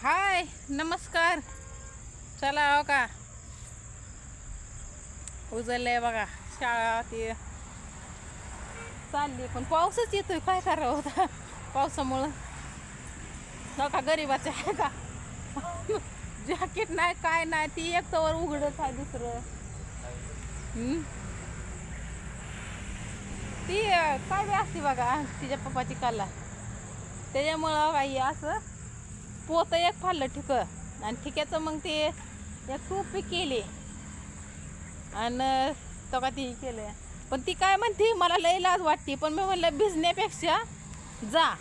हाय नमस्कार. चला हो का उजळलंय बघा. शाळा ते चालली पण पाऊसच येतोय. काय करावं होता पावसामुळं. हो का गरीबाचं आहे का जॅकेट नाही काय नाही. ती एक तर उघडच आहे दुसरं. ती काय बी असते बघा तिच्या पप्पाची कला. त्याच्यामुळं काही असं पोत एक फाडलं ठिक आणि ठिक्याचं मग ते एक टोपी केली आणि तो का ती केलं. पण ती काय म्हणते मला लई लाज वाटते. पण मी म्हणलं भिजण्यापेक्षा जा.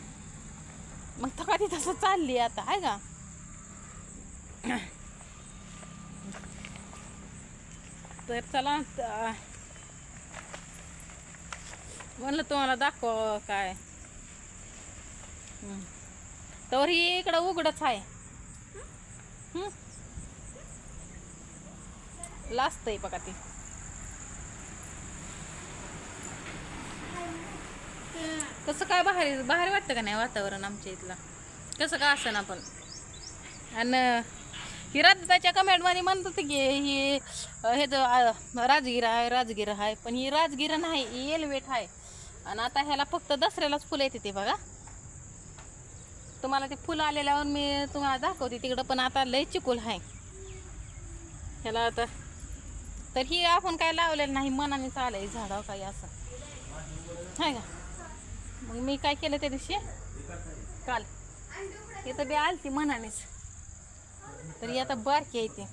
मग तो का ती तसं चालली आता आहे का. तर चला म्हणलं तुम्हाला दाखव काय. तर ही इकडं उघडच आहे. लाजतंय बघा ती. कसं काय बाहेर बाहेर वाटतं का नाही वातावरण आमच्या इथलं. कसं काय असं ना पण. आणि ही राजताच्या कमेंटमध्ये म्हणत होती की ही हे राजगिरा आहे राजगिरा आहे. पण ही राजगिरा नाही ही एलवेट आहे. आणि आता ह्याला फक्त दसऱ्यालाच फुलं येते ते बघा. तुम्हाला ते फुलं आलेल्यावर मी तुम्हाला दाखवते तिकडं. पण आता लय चिकोल आहे ह्याला आता. तर ही आपण काय लावलेलं नाही मनाने चालय झाडावर काही असं आहे का. मग मी काय केलं त्या दिवशी काल इथं बी आलती मनानेच. तरी आता बारकी आहे ते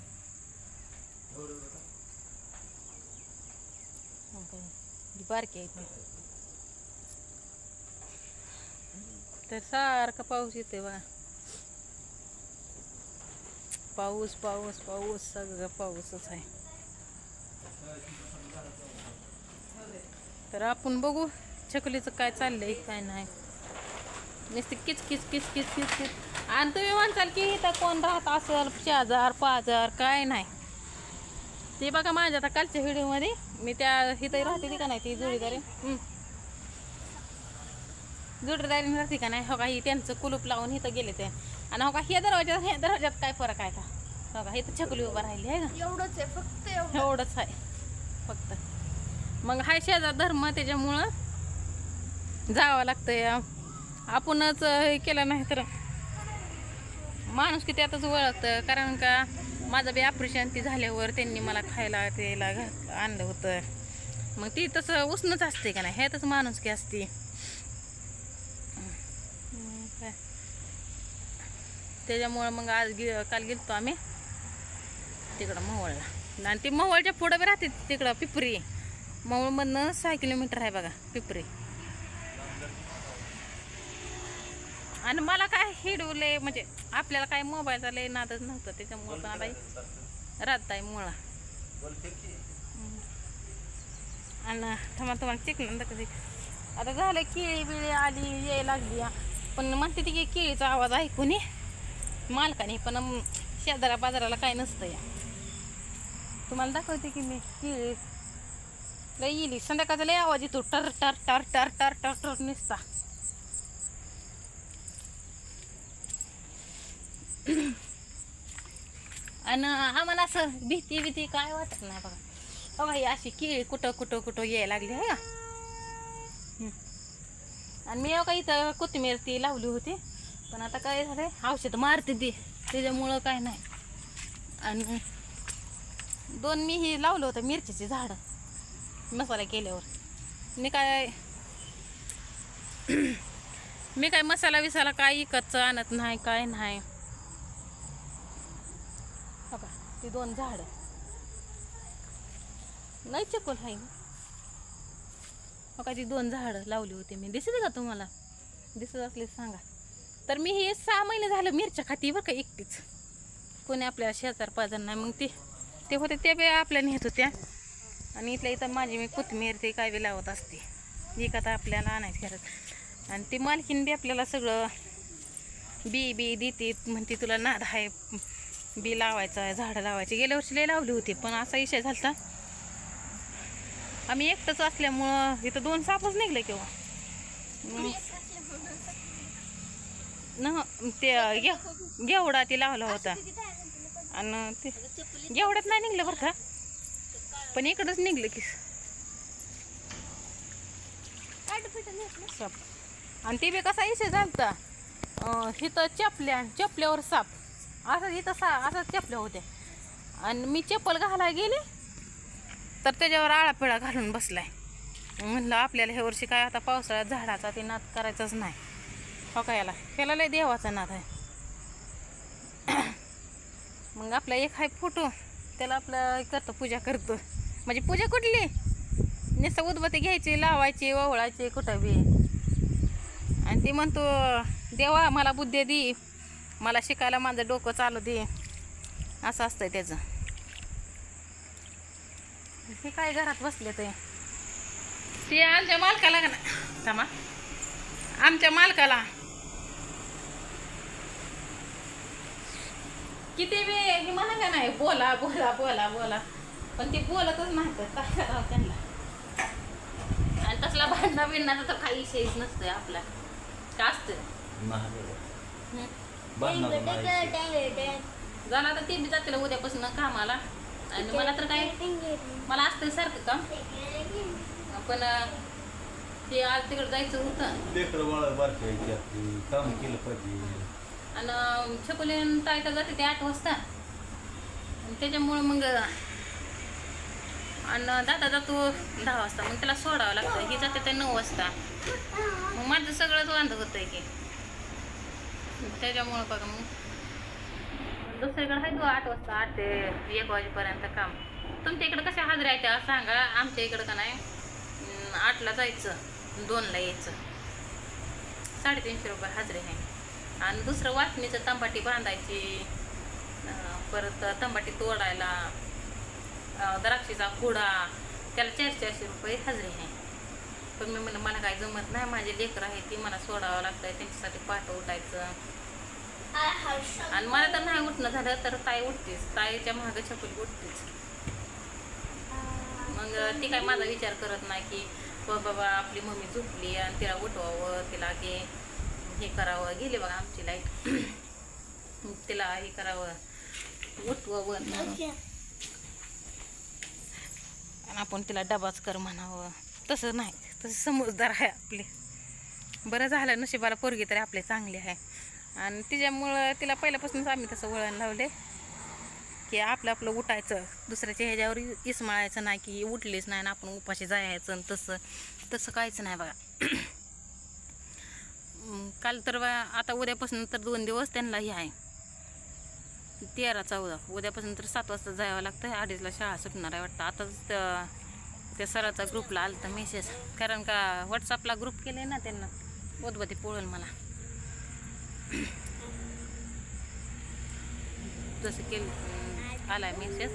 बारकी आहे ते. तर सारखा पाऊस येते बघा. पाऊस पाऊस पाऊस सगळं पाऊसच आहे. तर आपण बघू चकलीचं काय चाललंय काय नाही. नुसते किच किच किच किच किच किच. आणि तुम्ही म्हणताल की इथं कोण राहत असेल 4,000-5,000 काय नाही. ते बघा माझ्या आता कालच्या व्हिडिओमध्ये मी त्या इथं राहते ती का नाही ती जोडीदारी जोडीदारीने राहते का नाही. हो का ही त्यांचं कुलूप लावून इथं गेले ते. आणि हो का ह्या दरवाज्यात काय फरक आहे का. हो का इथं छकुली उभा राहिली आहे का. एवढंच आहे फक्त एवढंच आहे फक्त. मग हाय शेजार धर्म त्याच्यामुळं जावं लागतंय. आपणच हे केलं नाही तर माणूस किती आताच ओळखतं. कारण का माझं बी ऑपरेशन ती झाल्यावर त्यांनी मला खायला त्याला आणलं होतं. मग ती तसं उष्णच असते का नाही ह्यातच माणूस की असते. त्याच्यामुळं मग आज काल गेलतो आम्ही तिकडं मोहोळला. आणि ती मोहोळच्या पुढं बी राहते तिकडं पिपरी. मोहोळमधनं 6 किलोमीटर आहे बघा पिपरी. आणि मला काय हिडवले म्हणजे आपल्याला काय मोबाईलचा लय नादच नव्हतं त्याच्यामुळं. पण आता राहत आहे मुळा. आणि तुम्हाला चिकलं कधी आता झालं केळी बिळी आली यायला लागली. पण म्हणते ती की केळीचा आवाज ऐकून मालकाने. पण शेजारा बाजाराला काय नसतं या. तुम्हाला दाखवते की मी केळी लय येईल संध्याकाळचा लय आवाज येतो. टर टर टर टर टर टर टर निसता. आणि आम्हाला असं भीती काय वाटत नाही बघा. बघा ही अशी केळी कुठं कुठं कुठं यायला लागली आहे का. आणि मी का इथं कोथिंबीर ती लावली होती. पण आता काय झालंय औषध मारते ती त्याच्यामुळं काय नाही. आणि 2 मी ही लावलं होतं मिरचीची झाडं मसाला केल्यावर. मी काय मसाला विसाला काय इकतचं आणत नाही काय नाही. बघा ती 2 झाडं नाही चकोल आहे. बघा ती 2 झाडं लावली होती मी. दिसते का तुम्हाला. दिसत असले सांगा. तर मी हे 6 महिने झालं मिरच्या खाती बरं का एकटीच. कोणी आपल्या शेजार पाजार नाही. मग ते होते ते बी आपल्या नेत होत्या. आणि इथल्या इथं माझी मी कोथिंबीर ते काय बी लावत असते. एक आता आपल्याला आणायची गरज. आणि ती मालकीन बी आपल्याला सगळं बी देते. म्हणते तुला नाद आहे बी लावायचं आहे झाडं लावायची. गेल्या वर्षी लय लावली होती. पण असा विषय झाला आम्ही एकटंच असल्यामुळं इथं 2 सापच निघले किंवा न ते घेवडा ते लावला होता आणि ते घेवड्यात नाही निघलं बरं का, पण इकडंच निघलं की साप. आणि ते बी कसा इशे झालता, इथं चपल्यावर साप असं इथं असं चपल्या होत्या आणि मी चप्पल घालायला गेले तर त्याच्यावर आळापिळा घालून बसलाय. म्हणलं आपल्याला ह्या वर्षी काय आता पावसाळ्यात झाडाचा ते नाद करायचाच नाही हो का, याला लय देवाचा नाद आहे. मग आपला एक आहे फोटो, त्याला आपलं करतो पूजा करतो. म्हणजे पूजा कुठली, नुसतं उदबत्ती घ्यायची, लावायची, ओवळायची कुठं बी. आणि ती म्हणतो देवा मला बुद्धी दे, मला शिकायला माझं डोकं चालू दे, असं असतंय त्याचं. हे काय घरात बसले ते आमच्या मालकाला का ना थांबा, आमच्या मालकाला किती बी हे म्हणा का नाही बोला बोला बोला बोला, पण ते बोलतच नाही तर काय करावं त्यांना. आणि तसला भांडणा बिडण्याचा तर काही विषयच नसतोय आपला, का असतं झाला तर ते बी जातील उद्यापासून कामाला. आणि मला तर काय, मला असतं सारखं काम, पण ते आज तिकडे जायचं होतं आणि छकुली ताईला जाते ते 8 वाजता आणि त्याच्यामुळे मग आणि दादा जातो 10 वाजता, मग त्याला सोडावं लागतं. ही जाते ते 9 वाजता, मग माझं सगळंच वांध होतंय की त्याच्यामुळं. बघा मग दुसरीकडे आहे 8 वाजता 8 ते 1 वाजेपर्यंत काम. तुमच्या इकडं कशा हाजऱ्या आहेत त्या सांगा. आमच्या इकडं का नाही 8ला जायचं, 2ला यायचं, 350 रुपये हाजरी आहे. आणि दुसरं वाटणीचं तंबाटी बांधायची, परत तंबाटी तोडायला, द्राक्षीचा खुडा, त्याला 400 रुपये हाजरी आहे. पण मी म्हणलं मला काय जमत नाही, माझे लेकरं आहे ती मला सोडावं लागतं, त्यांच्यासाठी पाठ उठायचं. आणि मला तर नाही उठणं झालं तर ताई उठतेच, ताईच्या मागं छकुली उठतेच. मग ती काय माझा विचार करत नाही की बाबा आपली मम्मी झोपली आणि तिला उठवावं, तिला हे करावं. गेली बघा आमची लाईट, तिला हे करावं, उठवावं आणि आपण तिला डबाच कर म्हणावं. तसं नाही, तसं समजदार आहे आपले. बरं झालं नशिबाला पोरगी तरी आपले चांगले आहे. आणि तिच्यामुळं तिला पहिल्यापासूनच आम्ही तसं वळण लावले की आपलं आपलं उठायचं, दुसऱ्याच्या ह्याच्यावर इसमाळायचं नाही की उठलीच नाही ना आपण उपाशी जायचं. आणि तसं काहीच नाही बघा. काल तर आता उद्यापासून तर 2 दिवस त्यांना हे आहे 13-14, उद्यापासून तर 7 वाजता जावं लागतं. 2:30ला शाळा सुटणार आहे वाटतं. आताच त्या सराचा ग्रुपला आलं तर मेसेज, कारण का व्हॉट्सअपला ग्रुप केले ना त्यांना, उदबत्ती पोळल मला तसं केलं, आलाय मेसेज.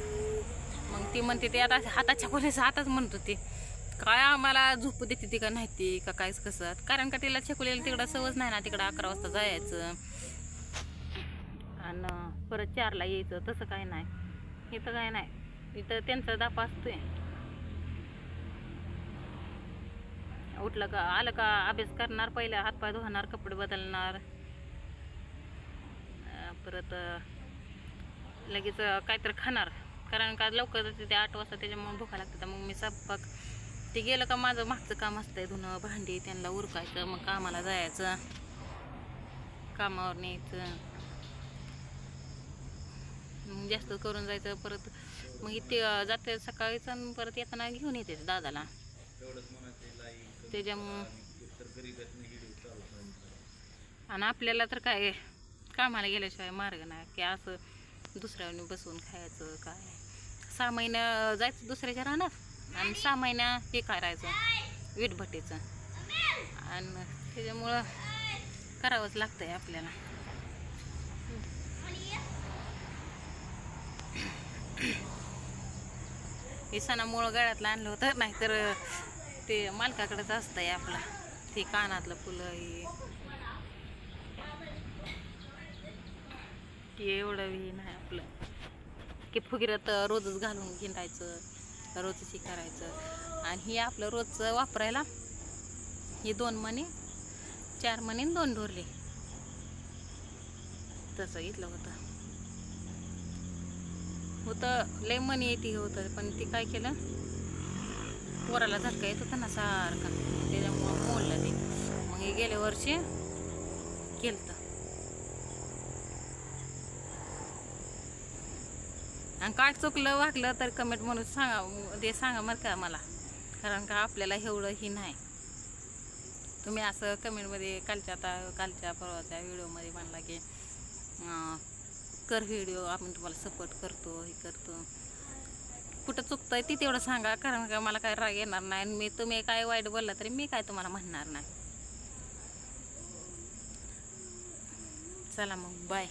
मग ती म्हणते ते आता हाताच्या खोलीचं हाताच म्हणत होती काय आम्हाला झोपू देते ती का नाही ती का कायच कसं, कारण का तिला छकुलीला तिकडं सवज नाही ना, तिकडं 11 वाजता जायचं आणि परत 4ला यायचं. तसं काय नाही इथं, काय नाही इथं त्यांचा दापा असतोय. उठलं का आलं का अभ्यास करणार, पहिला हातपाय धुणार, कपडे बदलणार, परत लगेच काहीतरी खाणार, कारण का लवकर जाते ते 8 वाजता, त्याच्यामुळे भूका लागते. तर मग मी स्वयंपाक ते गेलं का माझं मागचं काम असतंय, धुणं भांडी त्यांना उरकायचं, मग कामाला जायचं, कामावर न्यायचं, मग जास्त करून जायचं. परत मग इथे जाते सकाळीच आणि परत येताना घेऊन येते दादाला. त्याच्यामुळं आणि आपल्याला तर काय कामाला गेल्याशिवाय मार्ग नाही की असं दुसऱ्याने बसून खायचं. काय 6 महिने जायचं दुसऱ्याच्या रानात आणि 6 महिन्या हे करायचं वीटभट्टीचं, आणि त्याच्यामुळं करावंच लागतंय आपल्याला. हे सणामुळं गळ्यातलं आणलं होतं, नाहीतर ते मालकाकडेच असतंय आपला ते कानातलं फुलं हे एवढं हे नाही आपलं की फुगिरात रोजच घालून हिंडायचं, रोजच हे करायचं. आणि हे आपलं रोजचं वापरायला हे 2 मणी 4 मणी 2 ढोरले तसं घेतलं होतं लय मनी येते होतं, पण ती काय केलं, पोराला झटका येत होता ना सारखा, त्याच्यामुळं मोडलं ते. मग हे गेल्या वर्षी केलं. आणि काय चुकलं वागलं तर कमेंट म्हणून सांगा, ते सांगा मग का मला, कारण का आपल्याला एवढं ही नाही. तुम्ही असं कमेंटमध्ये कालच्या परवाच्या व्हिडिओमध्ये म्हणला की कर व्हिडिओ, आपण तुम्हाला सपोर्ट करतो, हे करतो. कुठं चुकतंय ती तेवढं सांगा, कारण का मला काय राग येणार नाही. आणि तुम्ही काय वाईट बोलला तरी मी काय तुम्हाला म्हणणार नाही. चला मग बाय.